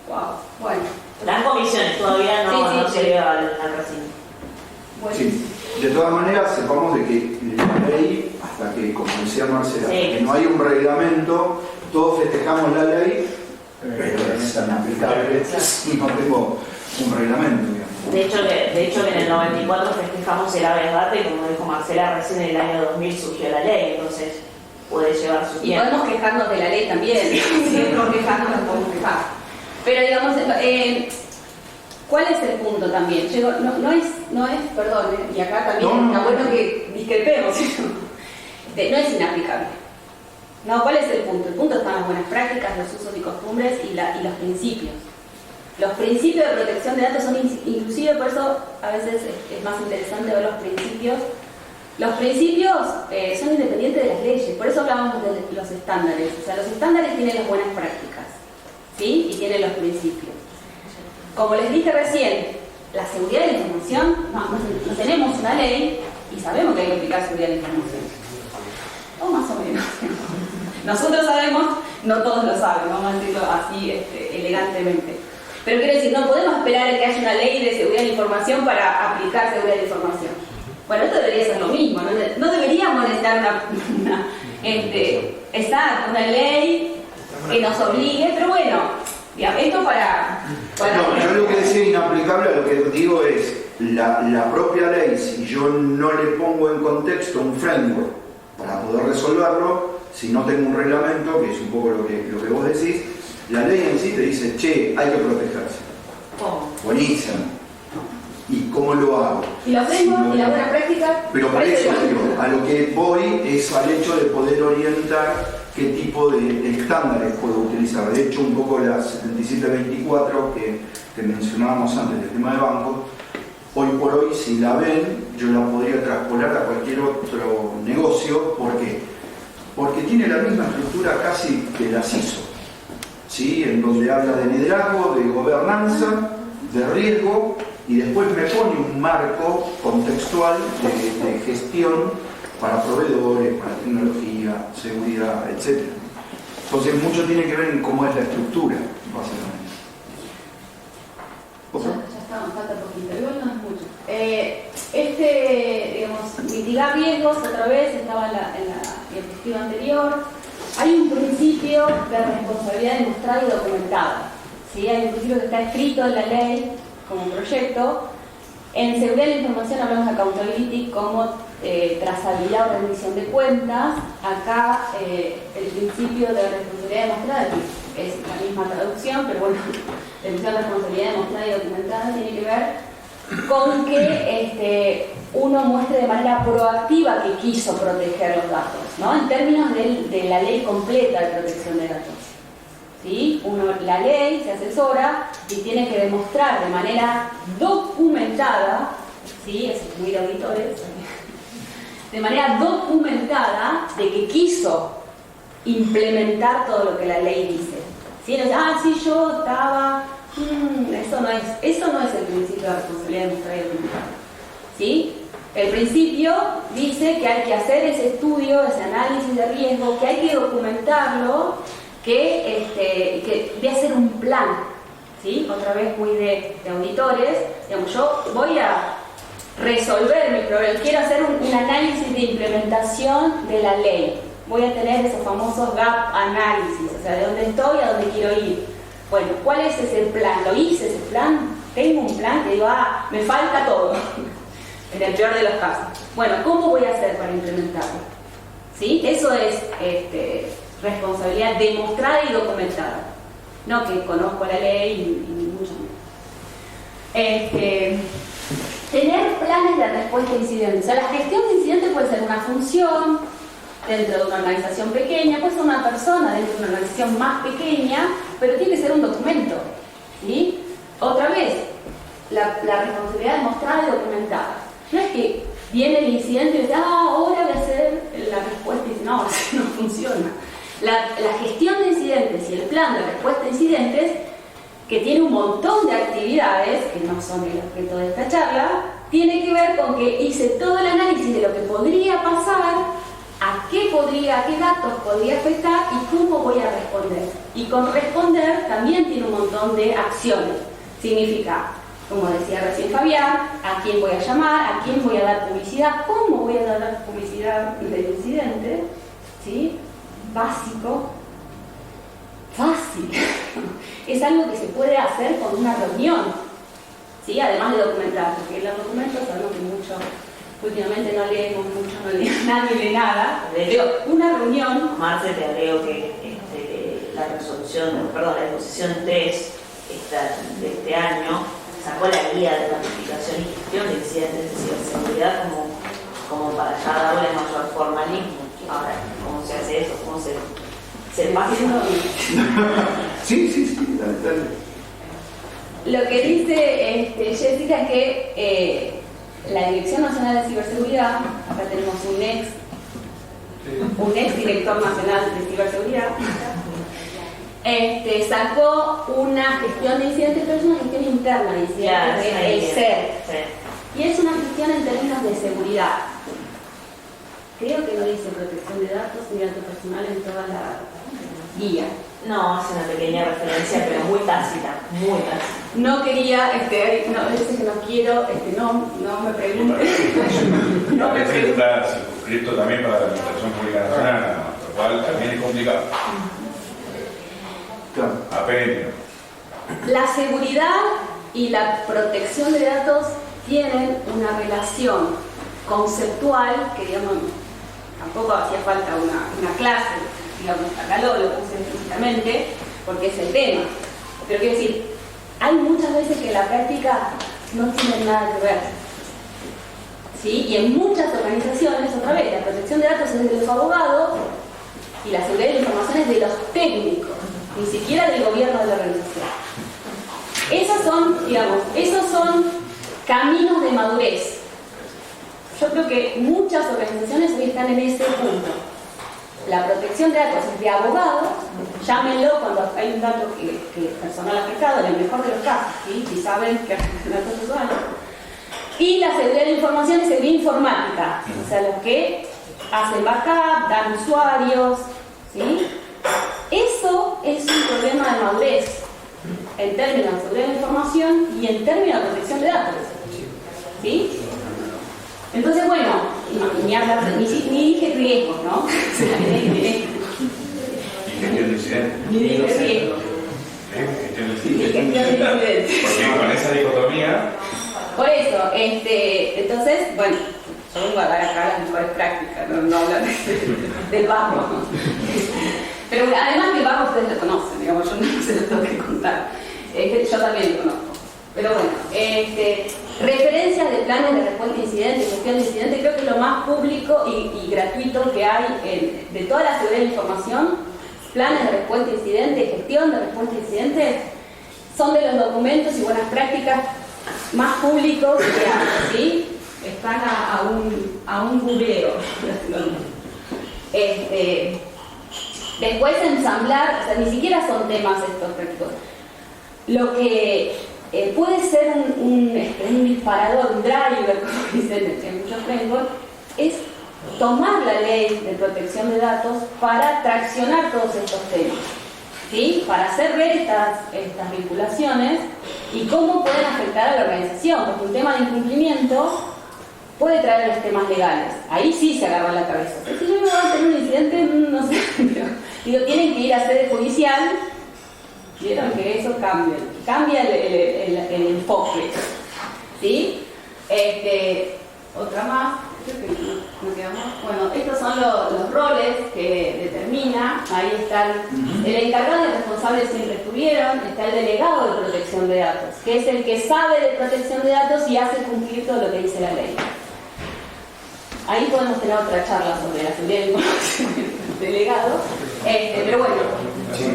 Wow, bueno. Las comisiones todavía no se llega al recinto. Bueno. Sí. De todas maneras, sepamos de que la ley, hasta que, como decía Marcela, que no hay un reglamento, todos festejamos la ley, pero es inaplicable si no tengo un reglamento, digamos. De hecho que en el 94 festejamos el habeas data y, como dijo Marcela, recién en el año 2000 surgió la ley, entonces puede llevar su tiempo. Y podemos quejarnos de la ley también, si por quejarnos nos podemos quejar. Pero digamos, ¿cuál es el punto también? No es, perdón, y acá también está bueno que discrepemos, no es inaplicable. No, ¿cuál es el punto? El punto están las buenas prácticas, los usos y costumbres y los principios. Los principios de protección de datos son inclusive, por eso a veces es más interesante ver los principios. Los principios son independientes de las leyes, por eso hablábamos de los estándares. O sea, los estándares tienen las buenas prácticas, ¿sí? Y tienen los principios. Como les dije recién, la seguridad de la información, no tenemos una ley y sabemos que hay que aplicar seguridad de la información. O más o menos. Nosotros sabemos, no todos lo saben, vamos a decirlo así elegantemente. Pero quiero decir, no podemos esperar a que haya una ley de seguridad de la información para aplicar seguridad de la información. Bueno, esto debería ser lo mismo, no deberíamos necesitar una ley que nos obligue, pero bueno, digamos, esto para No, yo lo que decía inaplicable, a lo que digo es la propia ley, si yo no le pongo en contexto un framework para poder resolverlo, si no tengo un reglamento, que es un poco lo que vos decís, la ley en sí te dice, che, hay que protegerse. ¿Cómo? Buenísimo. ¿Y cómo lo hago. Y lo aprendo, y la buena práctica. Pero por eso digo, a lo que voy es al hecho de poder orientar qué tipo de estándares puedo utilizar. De hecho, un poco la 7724 que mencionábamos antes del tema de bancos, hoy por hoy, si la ven, yo la podría traspolar a cualquier otro negocio. ¿Por qué? Porque tiene la misma estructura casi que las ISO, ¿sí? En donde habla de liderazgo, de gobernanza, de riesgo, y después me pone un marco contextual de gestión para proveedores, para tecnología, seguridad, etc. Entonces, mucho tiene que ver en cómo es la estructura, básicamente. Ya está, me falta poquito, igual no es mucho. Digamos, mitigar riesgos, otra vez, estaba en la diapositiva anterior. Hay un principio de responsabilidad demostrada y documentada. ¿Sí? Hay un principio que está escrito en la ley como un proyecto. En seguridad de la información hablamos de accountability como trazabilidad o rendición de cuentas. Acá el principio de responsabilidad demostrada es la misma traducción, pero bueno, la definición de responsabilidad demostrada y documentada tiene que ver con que uno muestre de manera proactiva que quiso proteger los datos, ¿no? En términos de la ley completa de protección de datos. ¿Sí? La ley se asesora y tiene que demostrar de manera documentada, ¿sí? Eso es muy de auditores, de manera documentada de que quiso implementar todo lo que la ley dice. ¿Sí? No es, sí, yo estaba... eso no es el principio de responsabilidad demostrada y documentada. ¿Sí? El principio dice que hay que hacer ese estudio, ese análisis de riesgo, que hay que documentarlo, que de hacer un plan. ¿Sí? Otra vez muy de auditores. Digamos, yo voy a resolver mi problema, quiero hacer un análisis de implementación de la ley. Voy a tener esos famosos gap análisis, o sea, de dónde estoy a dónde quiero ir. Bueno, ¿cuál es ese plan? ¿Lo hice ese plan? Tengo un plan que digo, me falta todo, en el peor de los casos. Bueno, ¿cómo voy a hacer para implementarlo? ¿Sí? Eso es responsabilidad demostrada y documentada. No que conozco la ley y mucho menos. Tener planes de respuesta a incidentes. O sea, la gestión de incidentes puede ser una función dentro de una organización pequeña, puede ser una persona dentro de una organización más pequeña, pero tiene que ser un documento. ¿Sí? Otra vez, la responsabilidad demostrada y documentada. No es que viene el incidente y dice, ahora voy a hacer la respuesta y dice, no, así no funciona. La gestión de incidentes y el plan de respuesta a incidentes, que tiene un montón de actividades, que no son el objeto de esta charla, tiene que ver con que hice todo el análisis de lo que podría pasar, a qué datos podría afectar y cómo voy a responder. Y con responder también tiene un montón de acciones. Significa, como decía recién Fabián, a quién voy a llamar, a quién voy a dar publicidad, cómo voy a dar publicidad del incidente, ¿sí? Básico, fácil. Es algo que se puede hacer con una reunión, ¿sí? Además de documentar, porque los documentos son algo que mucho, últimamente no leemos mucho, nadie lee nada. Pero una reunión... Marce, te agrego que la exposición 3 de este año sacó la guía de planificación y gestión de incidentes de ciberseguridad como para ya darle mayor formalismo. Ahora, ¿cómo se hace eso? ¿Cómo se pasa? Sí, dale. Lo que dice Jessica es que la Dirección Nacional de Ciberseguridad, acá tenemos un ex director nacional de ciberseguridad, sacó una gestión de incidentes, pero es una gestión interna de incidentes, el SER. Sí. Y es una gestión en términos de seguridad. Creo que no dice protección de datos ni datos personales en toda la guía. No, hace una pequeña referencia, pero muy tácita, muy tácita. No quería, veces que no quiero, no me pregunten. No me pregunten. Está circunscrito también para la Administración Pública Nacional, lo cual también es complicado. Apenas. La seguridad y la protección de datos tienen una relación conceptual que, digamos, tampoco hacía falta una clase, digamos, acá lo puse explícitamente porque es el tema. Pero quiero decir, hay muchas veces que en la práctica no tienen nada que ver. ¿Sí? Y en muchas organizaciones, otra vez, la protección de datos es de los abogados y la seguridad de la información es de los técnicos, ni siquiera del gobierno de la organización. Esos son caminos de madurez. Yo creo que muchas organizaciones hoy están en ese punto. La protección de datos es de abogados, llámenlo cuando hay un dato que es personal afectado, en el mejor de los casos, ¿sí? Si saben que hay datos personales. Y la seguridad de la información es seguridad informática, o sea, los que hacen backup, dan usuarios, ¿sí? Eso es un problema de madurez en términos de seguridad de la información y en términos de protección de datos, ¿sí? Entonces, bueno, ni dije riesgos, ¿no? Y gestión de incidentes. Ni dije riesgos. Porque con esa dicotomía. Por eso, entonces, bueno, yo vengo a dar acá las mejores prácticas, no hablar del barro. Pero además del barro ustedes lo conocen, digamos, yo no se lo tengo que contar. Yo también lo conozco. Pero bueno, referencias de planes de respuesta a incidentes, gestión de incidentes, creo que es lo más público y gratuito que hay de toda la seguridad de la información. Planes de respuesta a incidentes, gestión de respuesta a incidentes, son de los documentos y buenas prácticas más públicos que hay, ¿sí? Están a un googleo. Después ensamblar, o sea, ni siquiera son temas estos prácticos. Lo que puede ser un disparador, un driver, como dicen en muchos frameworks, es tomar la ley de protección de datos para traccionar todos estos temas, ¿sí? Para hacer ver estas vinculaciones y cómo pueden afectar a la organización, porque un tema de incumplimiento puede traer los temas legales. Ahí sí se agarra la cabeza. Si yo me voy a tener un incidente, no sé, pero, digo, tienen que ir a sede judicial. Vieron que eso cambia el enfoque, ¿sí? Otra más, creo que no quedamos. Bueno, estos son los roles que determina. Ahí están el encargado y el responsable, siempre estuvieron. Está el delegado de protección de datos, que es el que sabe de protección de datos y hace cumplir todo lo que dice la ley. Ahí podemos tener otra charla sobre la seguridad de la información del delegado, pero bueno. Sí.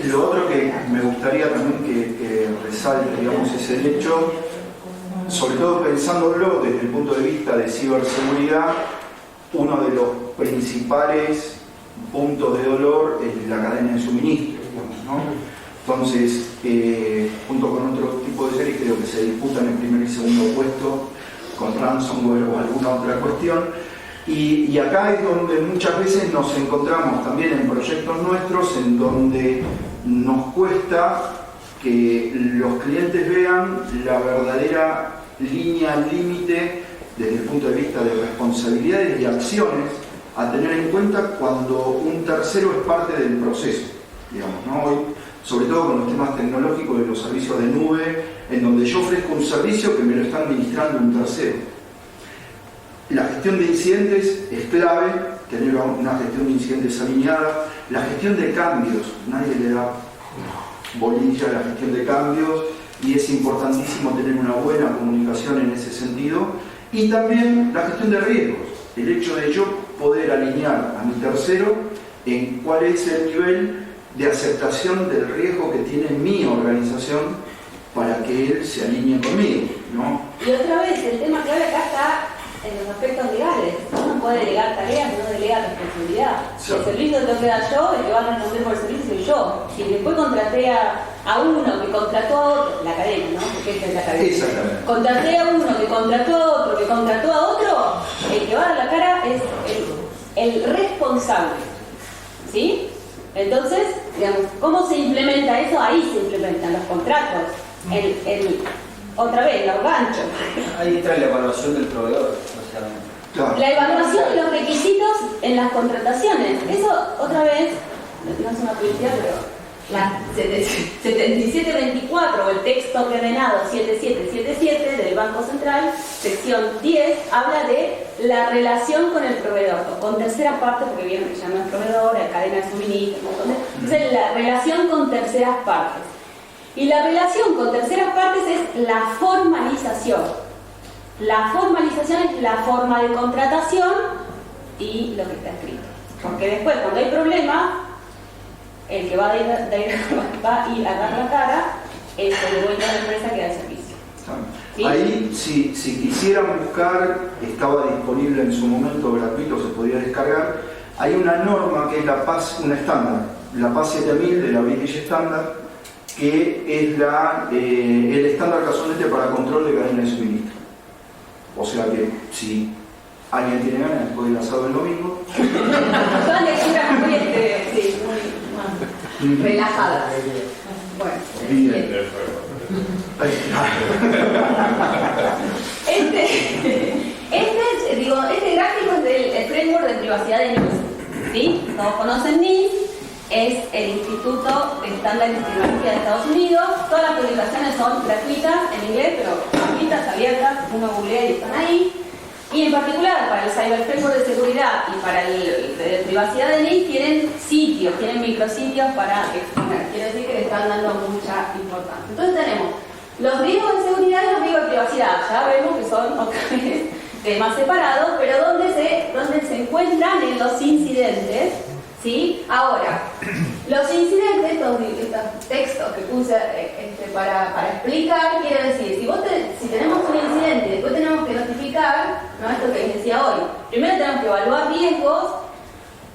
Lo otro que me gustaría también que resalte, digamos, es el hecho, sobre todo pensándolo desde el punto de vista de ciberseguridad, uno de los principales puntos de dolor es la cadena de suministro, digamos, ¿no? Entonces, junto con otro tipo de series, creo que se disputan el primer y segundo puesto con ransomware o alguna otra cuestión. Y acá es donde muchas veces nos encontramos también en proyectos nuestros en donde nos cuesta que los clientes vean la verdadera línea límite desde el punto de vista de responsabilidades y acciones a tener en cuenta cuando un tercero es parte del proceso, digamos, ¿no? Hoy, sobre todo con los temas tecnológicos de los servicios de nube, en donde yo ofrezco un servicio que me lo está administrando un tercero. La gestión de incidentes es clave, tener una gestión de incidentes alineada. La gestión de cambios, nadie le da bolilla a la gestión de cambios y es importantísimo tener una buena comunicación en ese sentido. Y también la gestión de riesgos, el hecho de yo poder alinear a mi tercero en cuál es el nivel de aceptación del riesgo que tiene mi organización para que él se alinee conmigo, ¿no? Y otra vez, el tema clave acá está en los aspectos legales. Uno puede delegar tareas, no delega responsabilidad. Si el servicio lo tengo que dar yo, el que va a responder por el servicio soy yo. Si después contraté a uno que contrató a otro, la cadena, ¿no? Porque esta es la cadena. Exactamente. Contraté a uno que contrató a otro, que contrató a otro, el que va a dar la cara es el responsable, ¿sí? Entonces, digamos, ¿cómo se implementa eso? Ahí se implementan los contratos. Otra vez, los ganchos. Ahí está la evaluación del proveedor. Claro. La evaluación de los requisitos en las contrataciones. Eso, otra vez, no es una publicidad, pero la 7724 o el texto ordenado 7777 del Banco Central, sección 10, habla de la relación con el proveedor, o con terceras partes, porque vieron que ya no es proveedor, hay cadena de suministro, entonces la relación con terceras partes. Y la relación con terceras partes es la formalización. La formalización es la forma de contratación y lo que está escrito. Porque después, cuando hay problema, el que va a ir a dar la cara es el dueño de la empresa que da el servicio. ¿Sí? Ahí, si quisieran buscar, estaba disponible en su momento gratuito, se podía descargar. Hay una norma que es la PAS, una estándar, la PAS 7000 de la British Standard, que es el estándar casualmente para control de cadena de suministro. O sea que si alguien tiene ganas, después del asado del domingo. Son lecturas muy, muy relajadas. Bueno, Bien. Este gráfico es del framework de privacidad de NIST. ¿Sí? Todos conocen NIST, es el Instituto de Estándares de Tecnología de Estados Unidos. Todas las publicaciones son gratuitas en inglés, pero gratuitas, abiertas, uno googlea y están ahí. Y en particular para el Cyber Framework de seguridad y para el de privacidad de NIST tienen sitios, tienen micrositios para exponer. Quiere decir que le están dando mucha importancia. Entonces tenemos los riesgos de seguridad y los riesgos de privacidad. Ya vemos que son otra vez temas separados, pero donde se encuentran en los incidentes. ¿Sí? Ahora, los incidentes, estos textos que puse para explicar, quiere decir, si tenemos un incidente y después tenemos que notificar, ¿no? Esto que les decía hoy, primero tenemos que evaluar riesgos.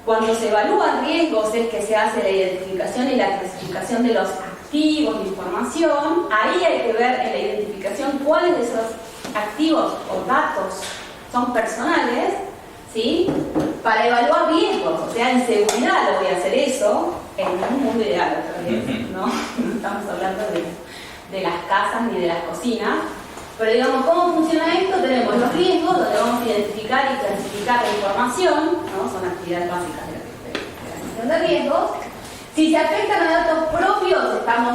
Cuando se evalúan riesgos es que se hace la identificación y la clasificación de los activos de información. Ahí hay que ver en la identificación cuáles de esos activos o datos son personales, ¿sí? Para evaluar riesgos, o sea, en seguridad lo voy a hacer eso, en un mundo ideal otra vez, ¿no? No estamos hablando de las casas ni de las cocinas, pero digamos, ¿cómo funciona esto? Tenemos los riesgos, donde vamos a identificar y clasificar la información, ¿no? Son actividades básicas de la gestión de riesgos. Si se afectan a datos propios, estamos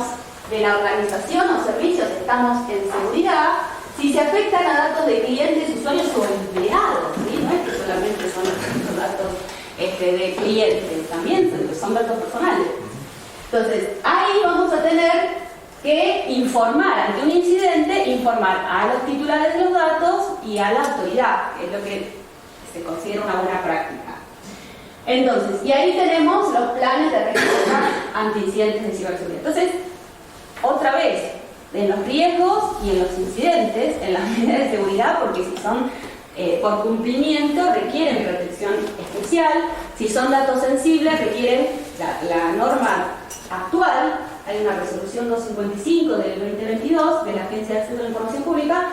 de la organización o servicios, estamos en seguridad. Si se afectan a datos de clientes, usuarios o empleados, ¿sí? No es que solamente son los datos de clientes, también son datos personales. Entonces, ahí vamos a tener que informar ante un incidente, informar a los titulares de los datos y a la autoridad, que es lo que se considera una buena práctica. Entonces, y ahí tenemos los planes de respuesta ante incidentes de ciberseguridad. Entonces, otra vez, en los riesgos y en los incidentes, en las medidas de seguridad, porque si son por cumplimiento requieren protección especial, si son datos sensibles requieren la norma actual. Hay una resolución 255 del 2022 de la Agencia de Acceso a la Información Pública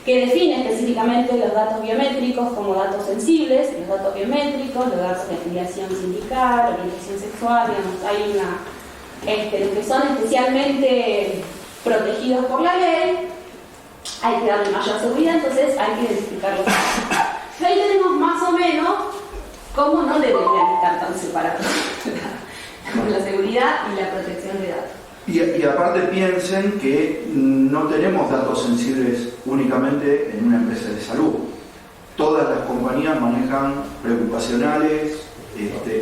que define específicamente los datos biométricos como datos sensibles, los datos biométricos, los datos de afiliación sindical, orientación sexual, digamos, hay los que son especialmente protegidos por la ley, hay que darle mayor seguridad, entonces hay que identificarlos. Ahí tenemos más o menos cómo no deberían estar tan separados con la seguridad y la protección de datos. Y aparte piensen que no tenemos datos sensibles únicamente en una empresa de salud. Todas las compañías manejan preocupacionales,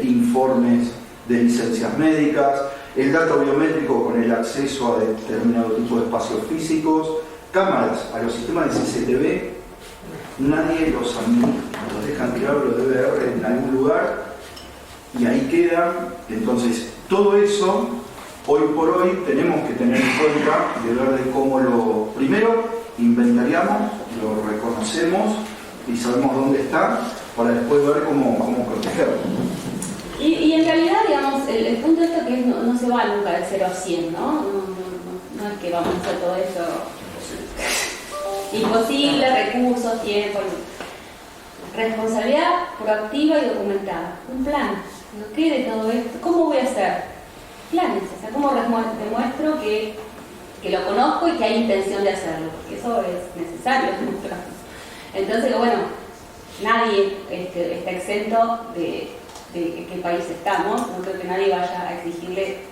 informes de licencias médicas, el dato biométrico con el acceso a determinado tipo de espacios físicos, cámaras a los sistemas de CCTV, nadie los administra, los dejan tirar los DVR en algún lugar y ahí quedan. Entonces, todo eso, hoy por hoy, tenemos que tener en cuenta de ver de cómo lo, primero, inventariamos, lo reconocemos y sabemos dónde está, para después ver cómo protegerlo. Y en realidad, digamos, el punto de esto que no se va nunca de 0 a 100, ¿no? No es que vamos a hacer todo esto imposible, recursos, tiempo. Responsabilidad proactiva y documentada. Un plan. ¿Qué de todo esto? ¿Cómo voy a hacer? Planes. O sea, ¿cómo demuestro que lo conozco y que hay intención de hacerlo? Porque eso es necesario. Entonces, bueno, nadie está exento de qué país estamos. No creo que nadie vaya a exigirle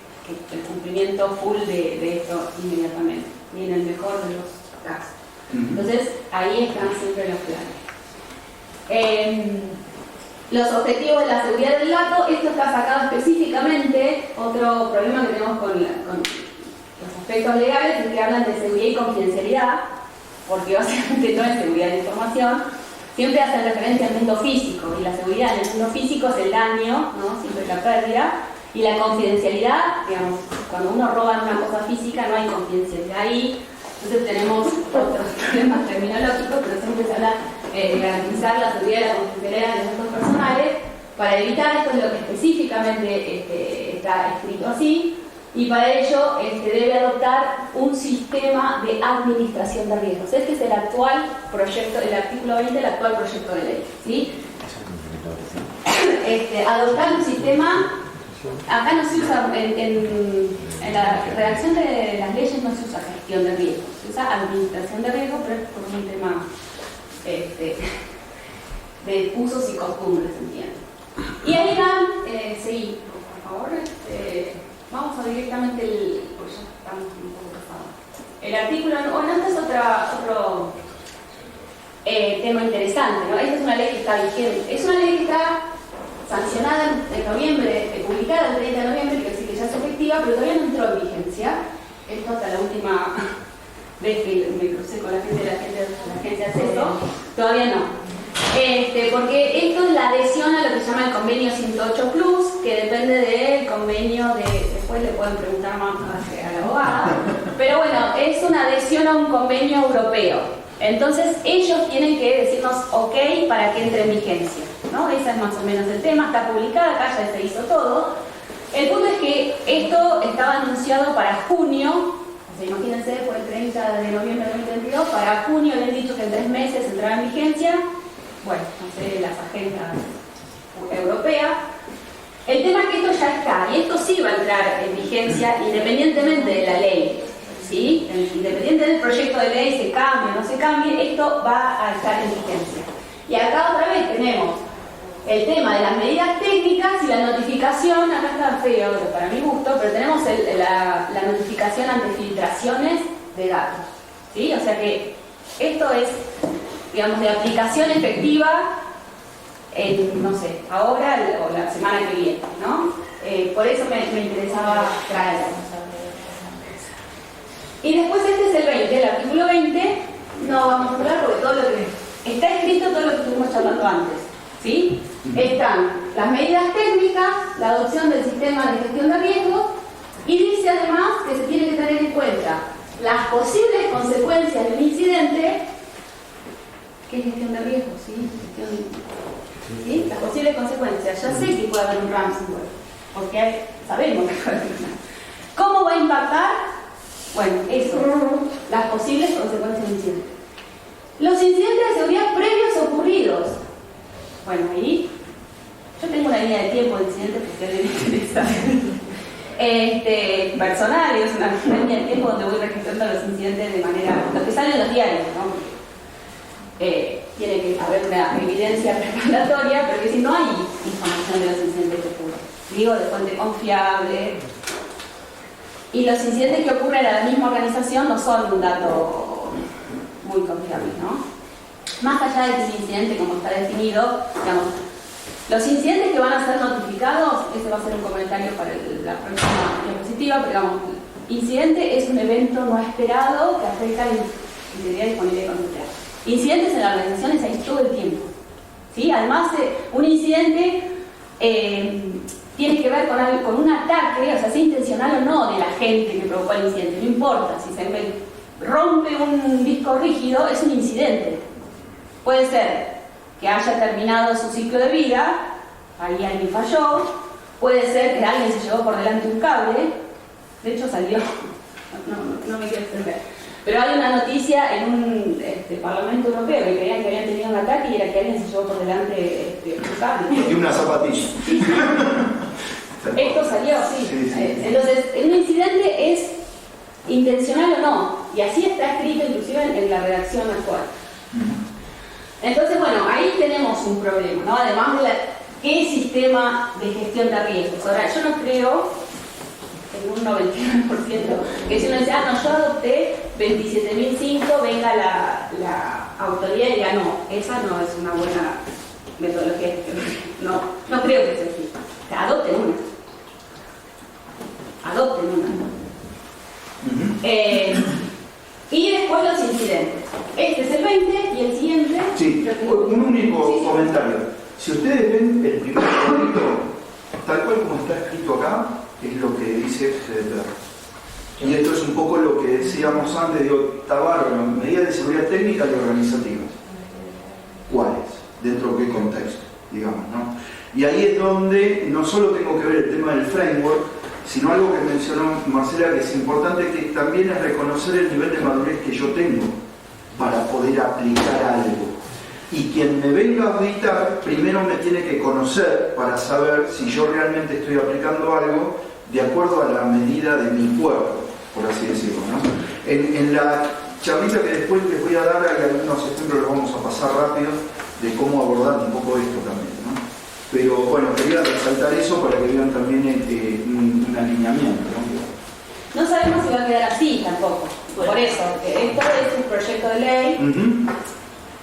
el cumplimiento full de esto inmediatamente, ni en el mejor de los casos. Entonces, ahí están siempre los planes. Los objetivos de la seguridad del dato, esto está sacado específicamente. Otro problema que tenemos con los aspectos legales en que hablan de seguridad y confidencialidad, porque básicamente no es seguridad de información, siempre hacen referencia al mundo físico, y la seguridad en el mundo físico es el daño, ¿no? Siempre la pérdida, y la confidencialidad, digamos, cuando uno roba una cosa física no hay confidencialidad ahí, entonces tenemos otros problemas terminológicos, pero siempre se habla de garantizar la seguridad y la confidencialidad de los datos personales. Para evitar esto es lo que específicamente está escrito así, y para ello debe adoptar un sistema de administración de riesgos. Este es el actual proyecto, el artículo 20 del actual proyecto de ley, ¿sí? Adoptar un sistema, acá no se usa, en la redacción de las leyes no se usa gestión de riesgos, se usa administración de riesgos, pero es por un tema de usos y costumbres, entiendo. Y ahí van, seguí, por favor, vamos a directamente, porque ya estamos un poco pasados. El artículo, bueno, este es otro tema interesante, ¿no? Esta es una ley que está vigente, es una ley que está sancionada en noviembre, publicada el 30 de noviembre, que decir que ya es efectiva, pero todavía no entró en vigencia. Esto hasta la última vez que me crucé con la gente de la agencia de acceso, todavía no. Porque esto es la adhesión a lo que se llama el convenio 108 Plus, que depende del convenio después le pueden preguntar más a la abogada, pero bueno, es una adhesión a un convenio europeo. Entonces ellos tienen que decirnos ok para que entre en vigencia, ¿no? Ese es más o menos el tema, está publicada, acá ya se hizo todo. El punto es que esto estaba anunciado para junio, o sea, imagínense, fue el 30 de noviembre de 2022, para junio le han dicho que en 3 meses entrará en vigencia. Bueno, no sé, las agendas europeas. El tema es que esto ya está, y esto sí va a entrar en vigencia independientemente de la ley, ¿sí? Independiente del proyecto de ley, se cambie o no se cambie, esto va a estar en vigencia. Y acá otra vez tenemos el tema de las medidas técnicas y la notificación, acá está feo para mi gusto, pero tenemos la notificación ante filtraciones de datos, ¿sí? O sea que esto es, digamos, de aplicación efectiva en, no sé, ahora o la semana que viene, ¿no? Por eso me interesaba traerlo. Y después este es el 20, el artículo 20, no vamos a hablar porque todo lo que está escrito, todo lo que estuvimos charlando antes, ¿sí? Están las medidas técnicas, la adopción del sistema de gestión de riesgos, y dice además que se tiene que tener en cuenta las posibles consecuencias de un incidente. ¿Qué es gestión de riesgos? ¿Sí? Las posibles consecuencias. Ya sé que puede haber un ransomware, porque sabemos que puede haber. ¿Cómo va a impactar? Bueno, eso, las posibles consecuencias de un incidente. Los incidentes de seguridad previos ocurridos. Bueno, ahí yo tengo una línea de tiempo de incidentes porque me interesa. Personal, es una línea de tiempo donde voy registrando los incidentes de manera, lo que sale en los diarios, ¿no? Tiene que haber una evidencia respaldatoria, pero que si no hay información de los incidentes que ocurren, digo, de fuente confiable, y los incidentes que ocurren a la misma organización no son un dato muy confiable, ¿no? Más allá de que un incidente, como está definido, digamos, los incidentes que van a ser notificados, ese va a ser un comentario para la próxima diapositiva, pero digamos, incidente es un evento no esperado que afecta la integridad y disponibilidad económica. Incidentes en las organizaciones hay todo el tiempo, ¿sí? Además, un incidente tiene que ver con un ataque, o sea, sea intencional o no, de la gente que provocó el incidente, no importa, si se rompe un disco rígido, es un incidente. Puede ser que haya terminado su ciclo de vida, ahí alguien falló, puede ser que alguien se llevó por delante un cable, de hecho salió, no me quiero extender. Pero hay una noticia en un Parlamento Europeo que creían que habían tenido un ataque y era que alguien se llevó por delante un cable. Y una zapatilla. Esto salió, sí. Entonces, un incidente es intencional o no, y así está escrito inclusive en la redacción actual. Entonces, bueno, ahí tenemos un problema, ¿no? Además de qué sistema de gestión de riesgos. Ahora, yo no creo en un 99% que si uno dice, no, yo adopté 27.005, venga la autoridad y diga, no, esa no es una buena metodología de gestión. No creo que sea así. O sea, adopten una. Y después los incidentes. Este es el 20 y el siguiente. Sí, un único comentario. Si ustedes ven el primer cuadrito, tal cual como está escrito acá, es lo que dice GDPR. Y esto es un poco lo que decíamos antes, digo, está bárbaro, medidas de seguridad técnica y organizativas. ¿Cuáles? ¿Dentro de qué contexto? Digamos, ¿no? Y ahí es donde no solo tengo que ver el tema del framework, sino algo que mencionó Marcela, que es importante, que también es reconocer el nivel de madurez que yo tengo para poder aplicar algo. Y quien me venga a auditar, primero me tiene que conocer para saber si yo realmente estoy aplicando algo de acuerdo a la medida de mi cuerpo, por así decirlo, ¿no? En la charlita que después les voy a dar, hay algunos ejemplos, los vamos a pasar rápido, de cómo abordar un poco esto también, ¿no? Pero bueno, quería resaltar eso para que vean también un alineamiento, ¿no? No sabemos si va a quedar así tampoco. Por eso, esto es un proyecto de ley.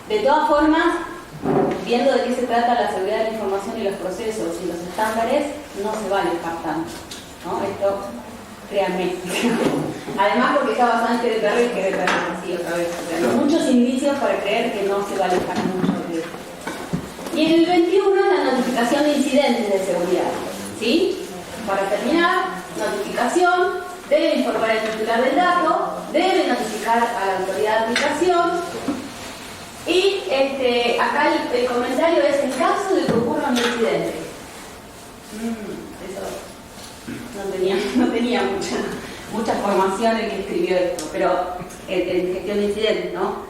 De todas formas, viendo de qué se trata la seguridad de la información y los procesos y los estándares, no se va a alejar tanto, ¿no? Esto, créanme. Además, porque está basado en GDPR y GDPR es así otra vez. Hay muchos indicios para creer que no se va a alejar mucho de esto. Y en el 21, la notificación de incidentes de seguridad. ¿Sí? Para terminar, notificación, debe informar al titular del dato, debe notificar a la autoridad de aplicación. Y acá el comentario es: en caso de que ocurra un incidente. Eso no tenía mucha formación el que escribió esto, pero en gestión de incidentes, ¿no?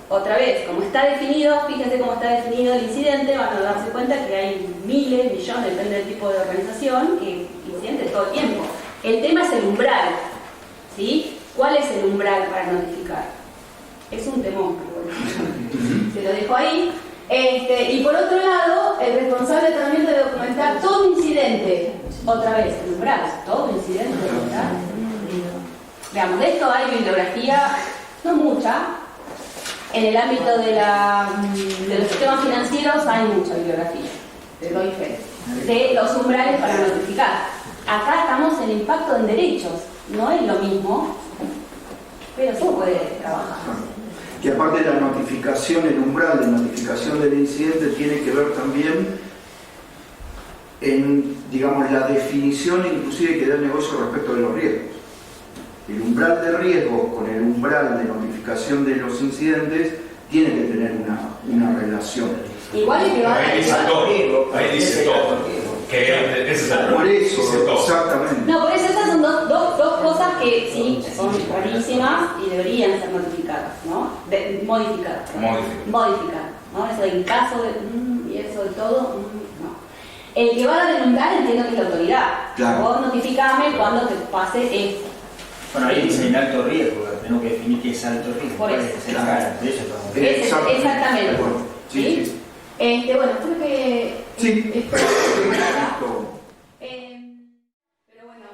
Otra vez, como está definido, fíjense cómo está definido el incidente, van a darse cuenta que hay miles, millones, depende del tipo de organización, que incidentes todo el tiempo. El tema es el umbral, ¿sí? ¿Cuál es el umbral para notificar? Es un temor, se lo dejo ahí. Y por otro lado, el responsable también debe documentar todo incidente. Otra vez, el umbral, todo incidente, ¿verdad? Veamos, de esto hay bibliografía, no mucha. En el ámbito de los sistemas financieros hay mucha bibliografía, te doy fe, de los umbrales para notificar. Acá estamos en impacto en derechos, no es lo mismo, pero se puede trabajar. Y aparte de la notificación, el umbral de notificación del incidente tiene que ver también en, digamos, la definición inclusive que da el negocio respecto de los riesgos. El umbral de riesgo con el umbral de notificación de los incidentes tiene que tener una relación. Igual que va a Ahí dice todo. Ahí dice todo. Que ese es el por eso, exactamente. No, por eso estas son dos cosas que sí son rarísimas y deberían ser notificadas, ¿no? Modificadas. Modificadas, ¿no? Eso en caso de y eso de todo, no. El que va a denunciar entiendo que es la autoridad. Claro. Vos notificame cuando te pase esto. Bueno, ahí dice el alto riesgo, tenemos que definir qué es alto riesgo. Por eso. Exactamente. Sí, ¿Sí? Bueno, creo que... Sí. Pero bueno,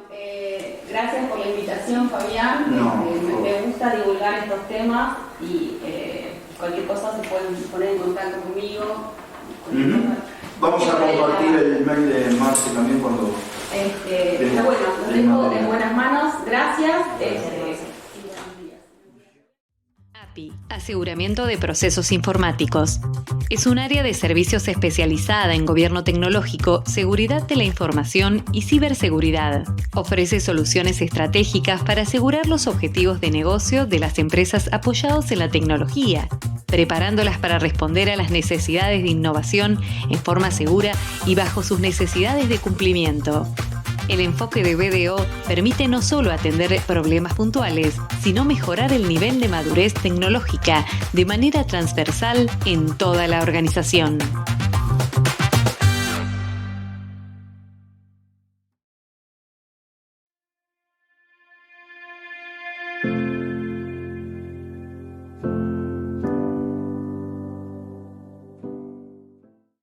gracias por la invitación, Fabián. No, me gusta divulgar estos temas y cualquier cosa se pueden poner en contacto conmigo. Vamos a compartir el mail de Marce también cuando... Pero bueno, los dejo en buenas manos. Gracias. API, Aseguramiento de Procesos Informáticos. Es un área de servicios especializada en gobierno tecnológico, seguridad de la información y ciberseguridad. Ofrece soluciones estratégicas para asegurar los objetivos de negocio de las empresas apoyados en la tecnología, preparándolas para responder a las necesidades de innovación en forma segura y bajo sus necesidades de cumplimiento. El enfoque de BDO permite no solo atender problemas puntuales, sino mejorar el nivel de madurez tecnológica de manera transversal en toda la organización.